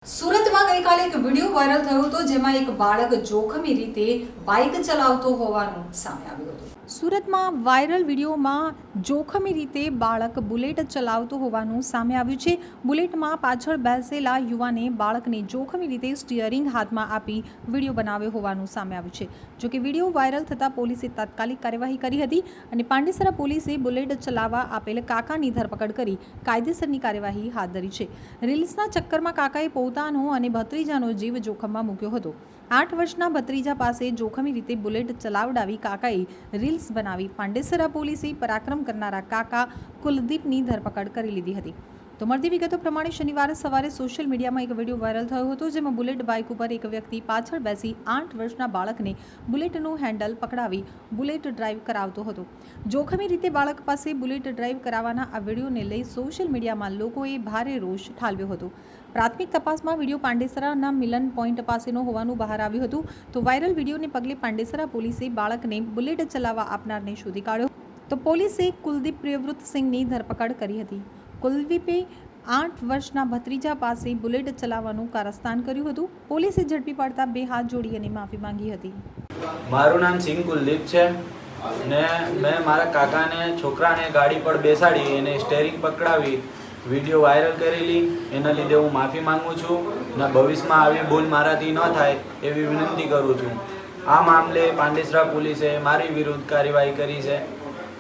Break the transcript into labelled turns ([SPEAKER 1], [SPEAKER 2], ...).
[SPEAKER 1] સુરતમાં ગઈકાલે એક વિડીયો વાયરલ થયો હતો જેમાં એક બાળક જોખમી રીતે બાઇક ચલાવતો હોવાનું સામે આવ્યું હતું। સુરતમાં વાયરલ વિડીયોમાં જોખમી રીતે બાળક બુલેટ ચલાવતો હોવાનું સામે આવ્યું છે। બુલેટમાં પાછળ બેસેલા યુવાને બાળકને જોખમી રીતે સ્ટીયરિંગ હાથમાં આપી વિડીયો બનાવ્યો હોવાનું સામે આવ્યું છે। જો કે વિડીયો વાયરલ થતાં પોલીસે તાત્કાલિક કાર્યવાહી કરી હતી અને પાંડેસરા પોલીસે બુલેટ ચલાવવા આપેલ કાકાની ધરપકડ કરી કાયદેસરની કાર્યવાહી હાથ ધરી છે। રીલ્સના ચક્કરમાં કાકાએ પોતાનો અને ભત્રીજાનો જીવ જોખમમાં મૂક્યો હતો। 8 વર્ષના ભત્રીજા પાસે જોખમી રીતે બુલેટ ચલાવડાવી કાકાએ રીલ્સ બનાવી પાંડેસરા પોલીસે પરાક્રમ કરનારા કાકા કુલદીપની ધરપકડ કરી લીધી હતી। તો મળતી વિગતો પ્રમાણે શનિવારે સવારે સોશિયલ મીડિયામાં એક વિડીયો વાયરલ થયો હતો જેમાં બુલેટ બાઇક ઉપર એક વ્યક્તિ પાછળ બેસી 8 વર્ષના બાળકને બુલેટનું હેન્ડલ પકડાવી બુલેટ ડ્રાઈવ કરાવતો હતો। જોખમી રીતે બાળક પાસે બુલેટ ડ્રાઈવ કરાવવાના આ વિડીયોને લઈ સોશિયલ મીડિયામાં લોકોએ ભારે રોષ ઠાલવ્યો હતો। પ્રાથમિક તપાસમાં વિડીયો પાંડેસરાના મિલન પોઈન્ટ પાસેનો હોવાનું બહાર આવ્યું હતું। તો વાયરલ વિડીયોને પગલે પાંડેસરા પોલીસે બાળકને બુલેટ ચલાવવા આપનારને શોધી કાઢ્યો। તો પોલીસે કુલદીપ પ્રિયવ્રતસિંહની ધરપકડ કરી હતી। કુલદીપે 8 વર્ષના ભત્રીજા પાસે બુલેટ ચલાવવાનું કારસ્તાન કર્યું હતું। પોલીસે ઝડપી પાડતા 2 હાથ જોડી અને માફી માંગી હતી।
[SPEAKER 2] મારું નામ સિંહ કુલદીપ છે ને મેં મારા કાકાને છોકરાને ગાડી પર બેસાડી એને સ્ટેરિંગ પકડાવી વિડીયો વાયરલ કરેલી। એના લીધે હું માફી માંગુ છું ને ભવિષ્યમાં આવી ભૂલ મારાથી ન થાય એવી વિનંતી કરું છું। આ મામલે પાંડેસરા પોલીસે મારી વિરુદ્ધ કાર્યવાહી કરી છે।